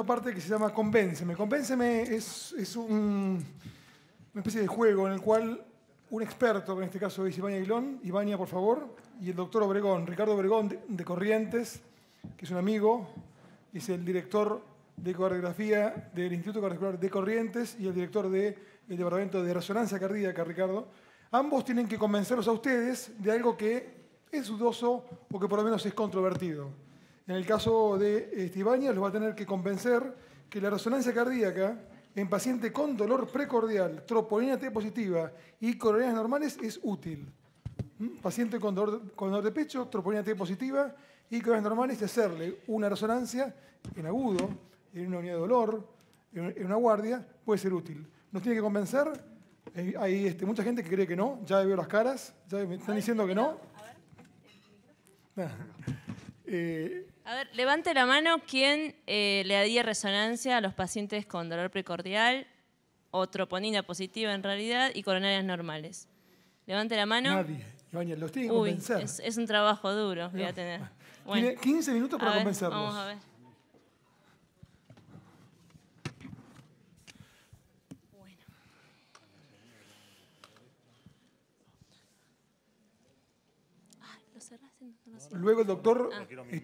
segunda parte que se llama Convénceme. Convénceme es una especie de juego en el cual un experto, en este caso es Ivania Aguilón, Ivania, por favor, y el doctor Obregón, Ricardo Obregón de Corrientes, que es un amigo, es el director de coreografía del Instituto Cardiovascular de Corrientes y el director del Departamento de Resonancia Cardíaca, Ricardo. Ambos tienen que convencerlos a ustedes de algo que es dudoso o que por lo menos es controvertido. En el caso de Ivania, los va a tener que convencer que la resonancia cardíaca en paciente con dolor precordial, troponina T positiva y coronarias normales es útil. Paciente con dolor de pecho, troponina T positiva y coronarias normales, y hacerle una resonancia en agudo, en una unidad de dolor, en una guardia, puede ser útil. Nos tiene que convencer. Hay mucha gente que cree que no, ya veo las caras, ya me están diciendo que no. A ver, levante la mano quien le haría resonancia a los pacientes con dolor precordial o troponina positiva en realidad y coronarias normales. Levante la mano. Nadie. Ivania, los tiene que convencer. Es un trabajo duro que voy a tener. Bueno, tiene 15 minutos para convencerlos. Vamos a ver. Luego el doctor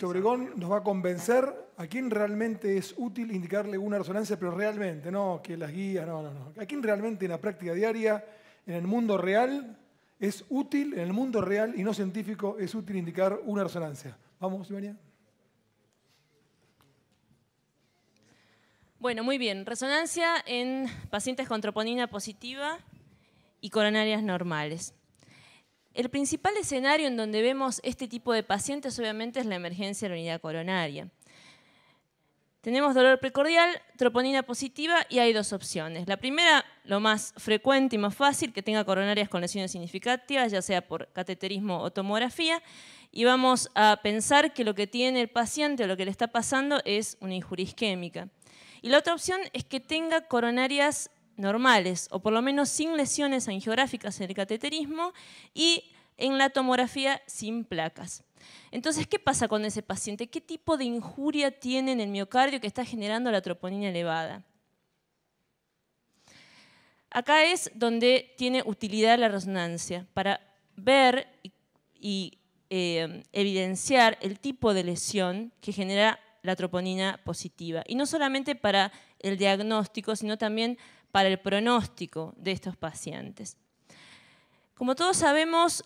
Obregón nos va a convencer a quién realmente es útil indicarle una resonancia, pero realmente, no que las guías, no. A quién realmente en la práctica diaria, en el mundo real, es útil, en el mundo real y no científico, es útil indicar una resonancia. Vamos, Ivania. Bueno, muy bien. Resonancia en pacientes con troponina positiva y coronarias normales. El principal escenario en donde vemos este tipo de pacientes obviamente es la emergencia de la unidad coronaria. Tenemos dolor precordial, troponina positiva y hay dos opciones. La primera, lo más frecuente y más fácil, que tenga coronarias con lesiones significativas, ya sea por cateterismo o tomografía, y vamos a pensar que lo que tiene el paciente o lo que le está pasando es una injuria isquémica. Y la otra opción es que tenga coronarias normales, o por lo menos sin lesiones angiográficas en el cateterismo y en la tomografía sin placas. Entonces, ¿qué pasa con ese paciente? ¿Qué tipo de injuria tiene en el miocardio que está generando la troponina elevada? Acá es donde tiene utilidad la resonancia, para ver y evidenciar el tipo de lesión que genera la troponina positiva. Y no solamente para el diagnóstico, sino también para el pronóstico de estos pacientes. Como todos sabemos,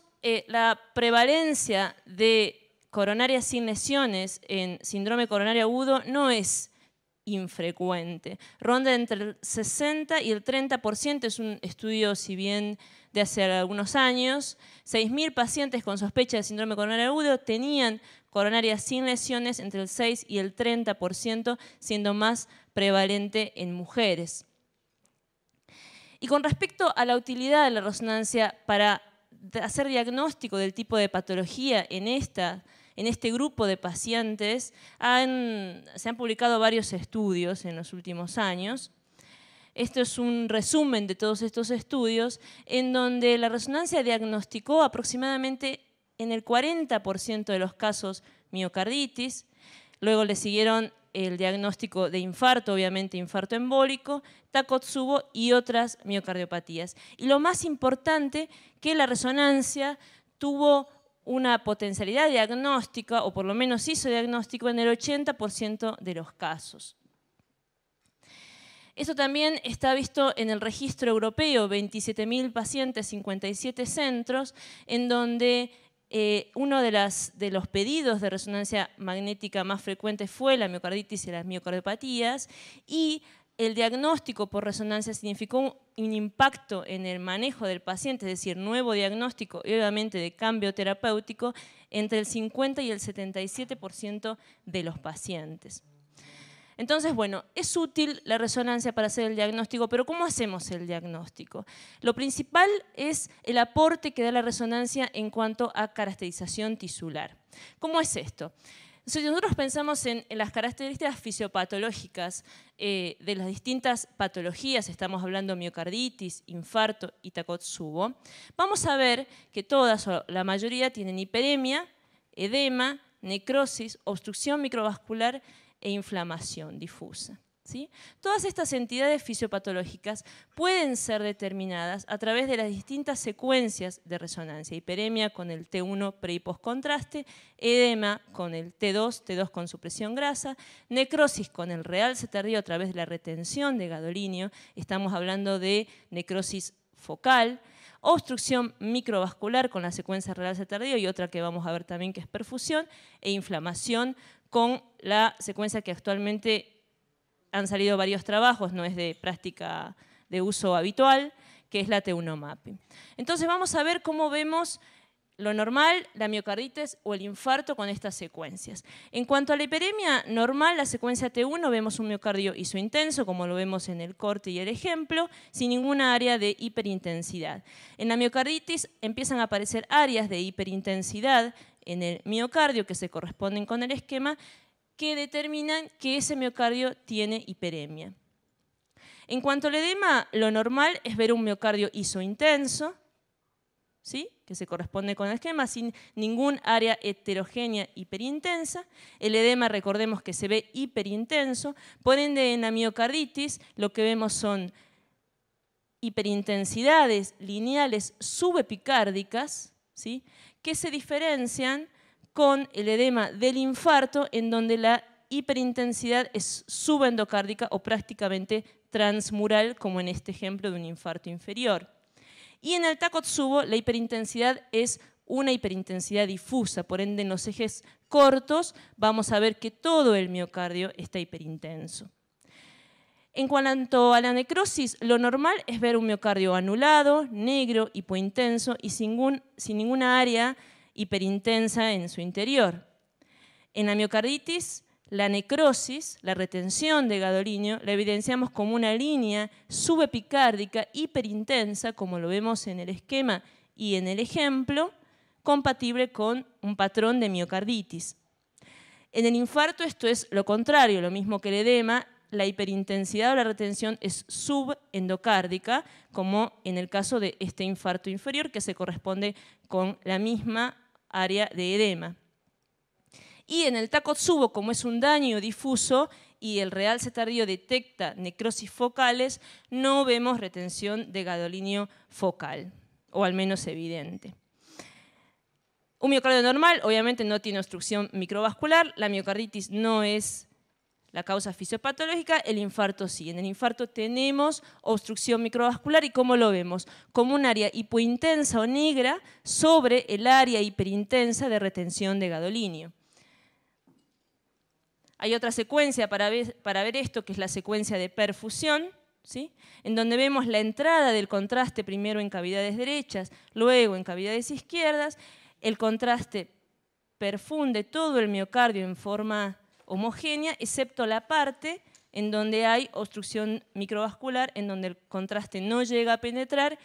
la prevalencia de coronarias sin lesiones en síndrome coronario agudo no es infrecuente. Ronda entre el 60 y el 30%, es un estudio, si bien de hace algunos años. 6.000 pacientes con sospecha de síndrome coronario agudo tenían coronarias sin lesiones entre el 6 y el 30%, siendo más prevalente en mujeres. Y con respecto a la utilidad de la resonancia para hacer diagnóstico del tipo de patología en este grupo de pacientes, se han publicado varios estudios en los últimos años. Esto es un resumen de todos estos estudios, en donde la resonancia diagnosticó aproximadamente en el 40% de los casos miocarditis. Luego le siguieron el diagnóstico de infarto, obviamente infarto embólico, Takotsubo y otras miocardiopatías. Y lo más importante, que la resonancia tuvo una potencialidad diagnóstica, o por lo menos hizo diagnóstico en el 80% de los casos. Esto también está visto en el registro europeo, 27.000 pacientes, 57 centros, en donde uno de los pedidos de resonancia magnética más frecuentes fue la miocarditis y las miocardiopatías, y el diagnóstico por resonancia significó un impacto en el manejo del paciente, es decir, nuevo diagnóstico y obviamente de cambio terapéutico entre el 50 y el 77% de los pacientes. Entonces, bueno, es útil la resonancia para hacer el diagnóstico, pero ¿cómo hacemos el diagnóstico? Lo principal es el aporte que da la resonancia en cuanto a caracterización tisular. ¿Cómo es esto? Si nosotros pensamos en las características fisiopatológicas de las distintas patologías, estamos hablando de miocarditis, infarto y Takotsubo, vamos a ver que todas o la mayoría tienen hiperemia, edema, necrosis, obstrucción microvascular e inflamación difusa. ¿sí? Todas estas entidades fisiopatológicas pueden ser determinadas a través de las distintas secuencias de resonancia. Hiperemia con el T1 pre y post contraste, edema con el T2 con supresión grasa, necrosis con el realce tardío a través de la retención de gadolinio, estamos hablando de necrosis focal, obstrucción microvascular con la secuencia realce tardío y otra que vamos a ver también que es perfusión, e inflamación con la secuencia que actualmente han salido varios trabajos, no es de práctica de uso habitual, que es la T1 mapping. Entonces vamos a ver cómo vemos lo normal, la miocarditis o el infarto con estas secuencias. En cuanto a la hiperemia normal, la secuencia T1 vemos un miocardio isointenso, como lo vemos en el corte y el ejemplo, sin ninguna área de hiperintensidad. En la miocarditis empiezan a aparecer áreas de hiperintensidad en el miocardio que se corresponden con el esquema, que determinan que ese miocardio tiene hiperemia. En cuanto al edema, lo normal es ver un miocardio isointenso, ¿sí? Que se corresponde con el esquema, sin ningún área heterogénea hiperintensa. El edema, recordemos que se ve hiperintenso, por ende en la miocarditis lo que vemos son hiperintensidades lineales subepicárdicas, ¿sí? Que se diferencian con el edema del infarto, en donde la hiperintensidad es subendocárdica o prácticamente transmural, como en este ejemplo de un infarto inferior. Y en el Takotsubo la hiperintensidad es una hiperintensidad difusa, por ende en los ejes cortos vamos a ver que todo el miocardio está hiperintenso. En cuanto a la necrosis, lo normal es ver un miocardio anulado, negro, hipointenso y sin ninguna área hiperintensa en su interior. En la miocarditis, la necrosis, la retención de gadolinio, la evidenciamos como una línea subepicárdica hiperintensa, como lo vemos en el esquema y en el ejemplo, compatible con un patrón de miocarditis. En el infarto esto es lo contrario, lo mismo que el edema, la hiperintensidad o la retención es subendocárdica, como en el caso de este infarto inferior, que se corresponde con la misma área de edema. Y en el Takotsubo, como es un daño difuso y el realce tardío detecta necrosis focales, no vemos retención de gadolinio focal, o al menos evidente. Un miocardio normal obviamente no tiene obstrucción microvascular, la miocarditis no es la causa fisiopatológica, el infarto sí. En el infarto tenemos obstrucción microvascular y ¿cómo lo vemos? Como un área hipointensa o negra sobre el área hiperintensa de retención de gadolinio. Hay otra secuencia para ver esto, que es la secuencia de perfusión, ¿sí? En donde vemos la entrada del contraste primero en cavidades derechas, luego en cavidades izquierdas. El contraste perfunde todo el miocardio en forma homogénea, excepto la parte en donde hay obstrucción microvascular, en donde el contraste no llega a penetrar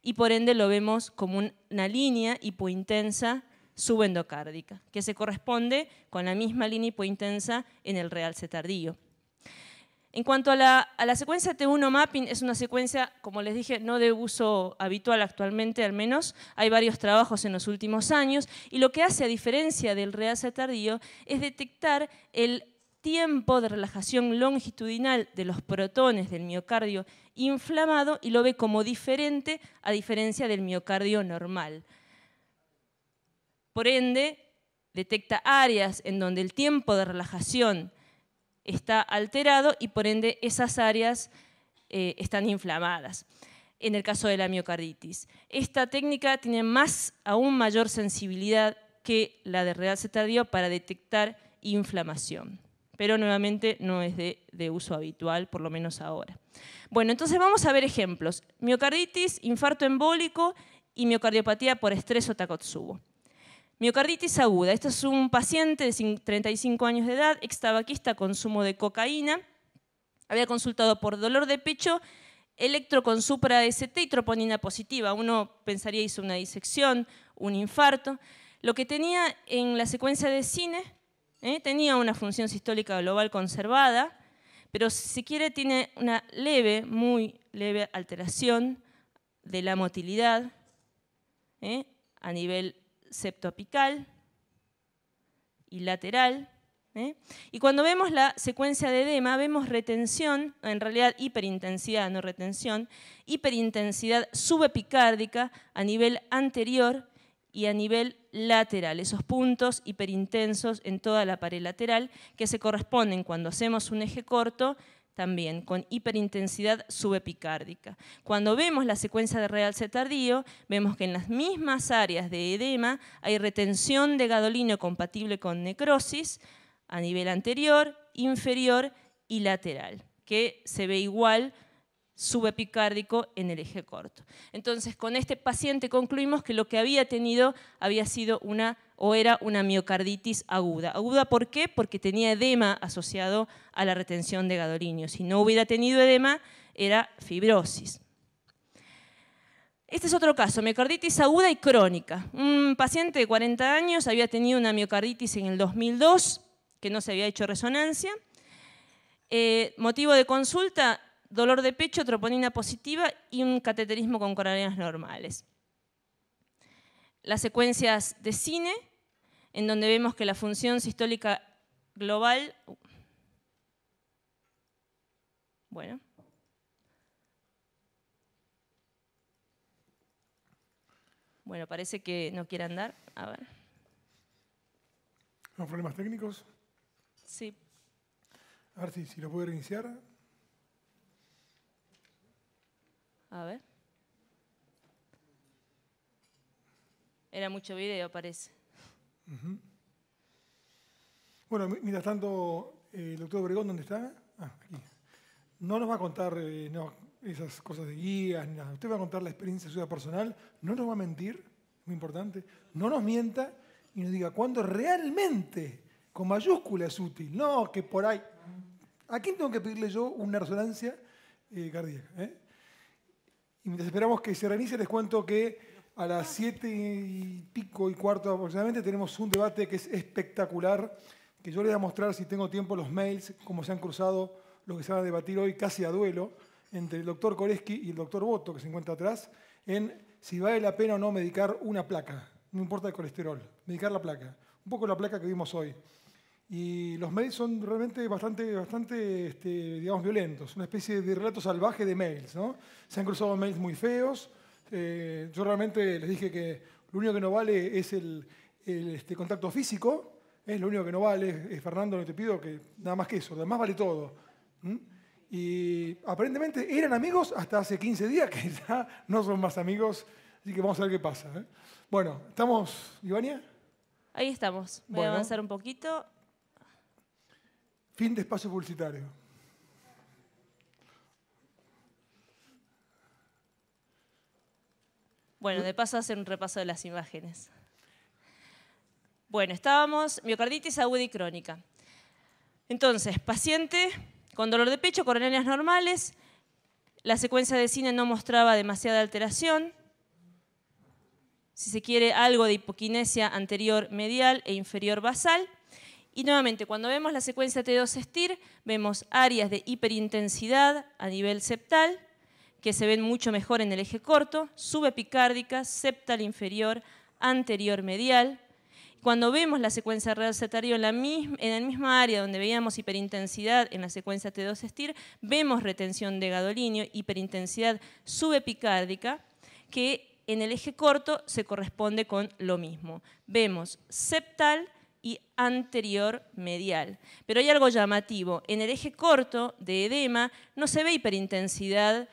y por ende lo vemos como una línea hipointensa subendocárdica, que se corresponde con la misma línea hipointensa en el realce tardío. En cuanto a la secuencia T1 mapping, es una secuencia, como les dije, no de uso habitual actualmente, al menos. Hay varios trabajos en los últimos años y lo que hace, a diferencia del realce tardío, es detectar el tiempo de relajación longitudinal de los protones del miocardio inflamado y lo ve como diferente a diferencia del miocardio normal. Por ende, detecta áreas en donde el tiempo de relajación está alterado y por ende esas áreas están inflamadas, en el caso de la miocarditis. Esta técnica tiene aún mayor sensibilidad que la de realce tardío para detectar inflamación, pero nuevamente no es de uso habitual, por lo menos ahora. Bueno, entonces vamos a ver ejemplos. Miocarditis, infarto embólico y miocardiopatía por estrés o Takotsubo. Miocarditis aguda. Este es un paciente de 35 años de edad, extabaquista, consumo de cocaína. Había consultado por dolor de pecho, electro con supra-ST y troponina positiva. Uno pensaría hizo una disección, un infarto. Lo que tenía en la secuencia de cine, tenía una función sistólica global conservada, pero si se quiere tiene una muy leve alteración de la motilidad a nivel septoapical y lateral, Y cuando vemos la secuencia de edema, vemos retención, en realidad hiperintensidad, no retención, hiperintensidad subepicárdica a nivel anterior y a nivel lateral, esos puntos hiperintensos en toda la pared lateral que se corresponden cuando hacemos un eje corto también con hiperintensidad subepicárdica. Cuando vemos la secuencia de realce tardío, vemos que en las mismas áreas de edema hay retención de gadolínio compatible con necrosis a nivel anterior, inferior y lateral, que se ve igual subepicárdico en el eje corto. Entonces, con este paciente concluimos que lo que había tenido había sido era una miocarditis aguda. ¿Aguda por qué? Porque tenía edema asociado a la retención de gadolínio. Si no hubiera tenido edema, era fibrosis. Este es otro caso, miocarditis aguda y crónica. Un paciente de 40 años había tenido una miocarditis en el 2002, que no se había hecho resonancia. Motivo de consulta, dolor de pecho, troponina positiva y un cateterismo con coronarias normales. Las secuencias de cine, en donde vemos que la función sistólica global... Bueno, parece que no quiere andar. A ver. ¿Los problemas técnicos? Sí. A ver si lo puede reiniciar. A ver. Era mucho video, parece. Bueno, mientras tanto, el doctor Obregón, ¿dónde está? Aquí. No nos va a contar esas cosas de guías, ni nada. Usted va a contar la experiencia suya personal, no nos va a mentir, muy importante, no nos mienta y nos diga cuándo realmente, con mayúscula, es útil. No, que por ahí. ¿A quién tengo que pedirle yo una resonancia cardíaca? Y mientras esperamos que se reinicie, les cuento que a las 7:15 aproximadamente tenemos un debate que es espectacular, que yo les voy a mostrar, si tengo tiempo, los mails, cómo se han cruzado lo que se va a debatir hoy casi a duelo, entre el doctor Koreski y el doctor Boto, que se encuentra atrás, en si vale la pena o no medicar una placa, no importa el colesterol, medicar la placa, un poco la placa que vimos hoy. Y los mails son realmente bastante digamos, violentos, una especie de relato salvaje de mails, ¿no? Se han cruzado mails muy feos. Yo realmente les dije que lo único que no vale es el contacto físico, es lo único que no vale. Fernando, no te pido que nada más que eso, lo demás vale todo. Y aparentemente eran amigos hasta hace 15 días, que ya no son más amigos, así que vamos a ver qué pasa. Bueno, ¿estamos, Ivania? Ahí estamos. Voy a avanzar un poquito. Fin de espacio publicitario. Bueno, de paso a hacer un repaso de las imágenes. Bueno, estábamos miocarditis aguda y crónica. Entonces, paciente con dolor de pecho, coronarias normales, la secuencia de cine no mostraba demasiada alteración, si se quiere algo de hipoquinesia anterior medial e inferior basal, y nuevamente cuando vemos la secuencia T2-STIR vemos áreas de hiperintensidad a nivel septal, que se ven mucho mejor en el eje corto, subepicárdicas, septal inferior, anterior medial. Cuando vemos la secuencia realce tardío en el mismo área donde veíamos hiperintensidad en la secuencia T2-STIR, vemos retención de gadolínio, hiperintensidad subepicárdica, que en el eje corto se corresponde con lo mismo. Vemos septal y anterior medial. Pero hay algo llamativo. En el eje corto de edema no se ve hiperintensidad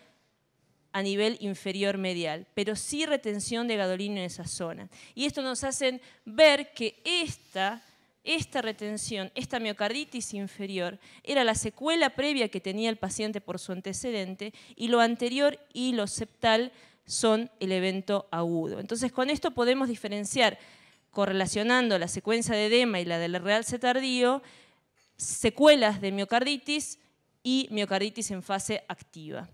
a nivel inferior medial, pero sí retención de gadolínio en esa zona. Y esto nos hace ver que esta retención, esta miocarditis inferior, era la secuela previa que tenía el paciente por su antecedente, y lo anterior y lo septal son el evento agudo. Entonces, con esto podemos diferenciar, correlacionando la secuencia de edema y la del realce tardío, secuelas de miocarditis y miocarditis en fase activa.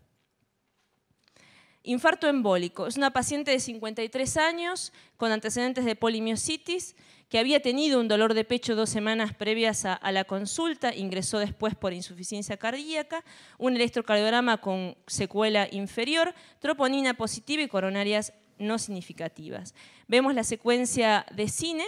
Infarto embólico. Es una paciente de 53 años con antecedentes de polimiositis que había tenido un dolor de pecho 2 semanas previas a la consulta, ingresó después por insuficiencia cardíaca, un electrocardiograma con secuela inferior, troponina positiva y coronarias no significativas. Vemos la secuencia de cine,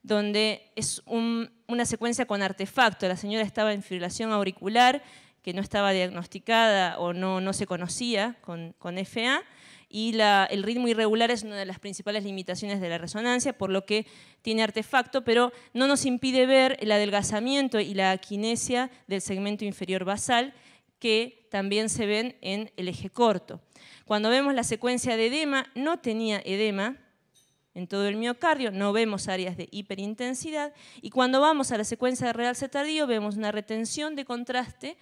donde es una secuencia con artefacto. La señora estaba en fibrilación auricular, que no estaba diagnosticada o no se conocía con FA, y el ritmo irregular es una de las principales limitaciones de la resonancia, por lo que tiene artefacto, pero no nos impide ver el adelgazamiento y la aquinesia del segmento inferior basal, que también se ven en el eje corto. Cuando vemos la secuencia de edema, no tenía edema en todo el miocardio, no vemos áreas de hiperintensidad, y cuando vamos a la secuencia de realce tardío vemos una retención de contraste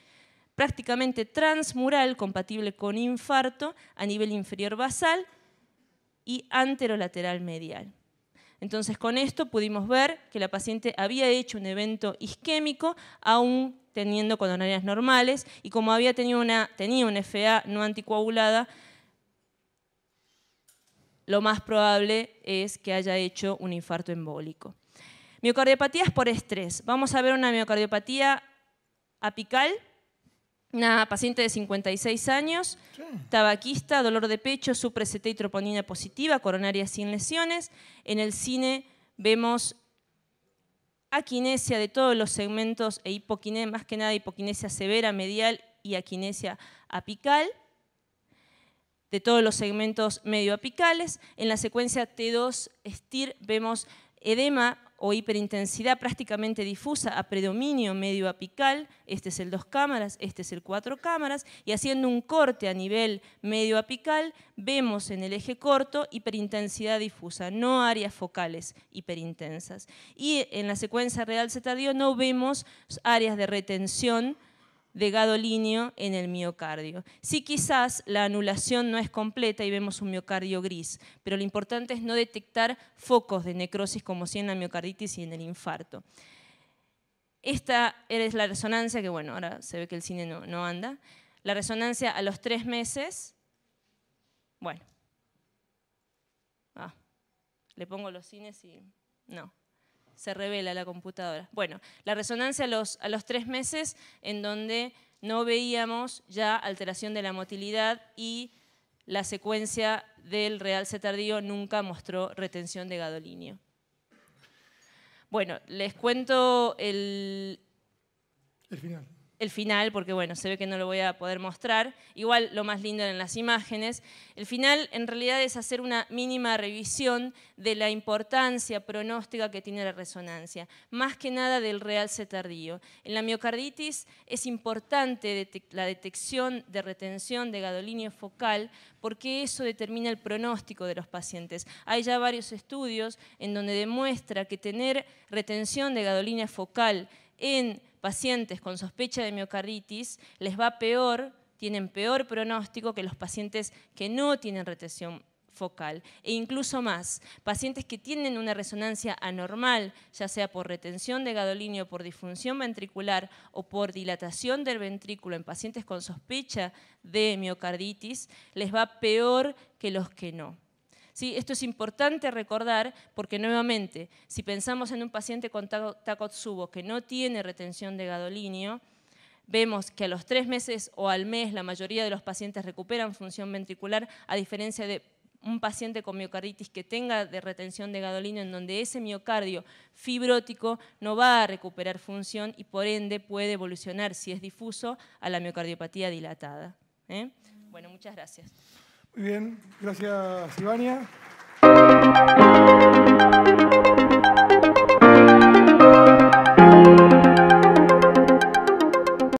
prácticamente transmural, compatible con infarto a nivel inferior basal y anterolateral medial. Entonces, con esto pudimos ver que la paciente había hecho un evento isquémico, aún teniendo coronarias normales, y como tenía una FA no anticoagulada, lo más probable es que haya hecho un infarto embólico. Miocardiopatías por estrés. Vamos a ver una miocardiopatía apical, una paciente de 56 años, tabaquista, dolor de pecho, supra-CT y troponina positiva, coronaria sin lesiones. En el cine vemos aquinesia de todos los segmentos e hipoquinesia, más que nada hipoquinesia severa, medial y aquinesia apical de todos los segmentos medioapicales. En la secuencia T2 STIR vemos edema o hiperintensidad prácticamente difusa a predominio medioapical. Este es el 2 cámaras, este es el 4 cámaras, y haciendo un corte a nivel medioapical vemos en el eje corto hiperintensidad difusa, no áreas focales hiperintensas. Y en la secuencia realce tardío no vemos áreas de retención de gadolinio en el miocardio. Sí, quizás la anulación no es completa y vemos un miocardio gris, pero lo importante es no detectar focos de necrosis como si en la miocarditis y en el infarto. Esta es la resonancia, que bueno, ahora se ve que el cine no anda. La resonancia a los 3 meses, bueno, le pongo los cines y no. Se revela la computadora. Bueno, la resonancia a los 3 meses, en donde no veíamos ya alteración de la motilidad, y la secuencia del realce tardío nunca mostró retención de gadolinio. Bueno, les cuento el final, porque bueno, se ve que no lo voy a poder mostrar. Igual lo más lindo eran las imágenes. El final en realidad es hacer una mínima revisión de la importancia pronóstica que tiene la resonancia, más que nada del realce tardío. En la miocarditis es importante la detección de retención de gadolinio focal, porque eso determina el pronóstico de los pacientes. Hay ya varios estudios en donde demuestra que tener retención de gadolinio focal en pacientes con sospecha de miocarditis les va peor, tienen peor pronóstico que los pacientes que no tienen retención focal. E incluso más, pacientes que tienen una resonancia anormal, ya sea por retención de gadolinio, por disfunción ventricular o por dilatación del ventrículo en pacientes con sospecha de miocarditis, les va peor que los que no. ¿Sí? Esto es importante recordar porque, nuevamente, si pensamos en un paciente con Takotsubo que no tiene retención de gadolinio, vemos que a los 3 meses o al mes la mayoría de los pacientes recuperan función ventricular, a diferencia de un paciente con miocarditis que tenga de retención de gadolinio, en donde ese miocardio fibrótico no va a recuperar función y por ende puede evolucionar, si es difuso, a la miocardiopatía dilatada. Bueno, muchas gracias. Muy bien, gracias, Ivania.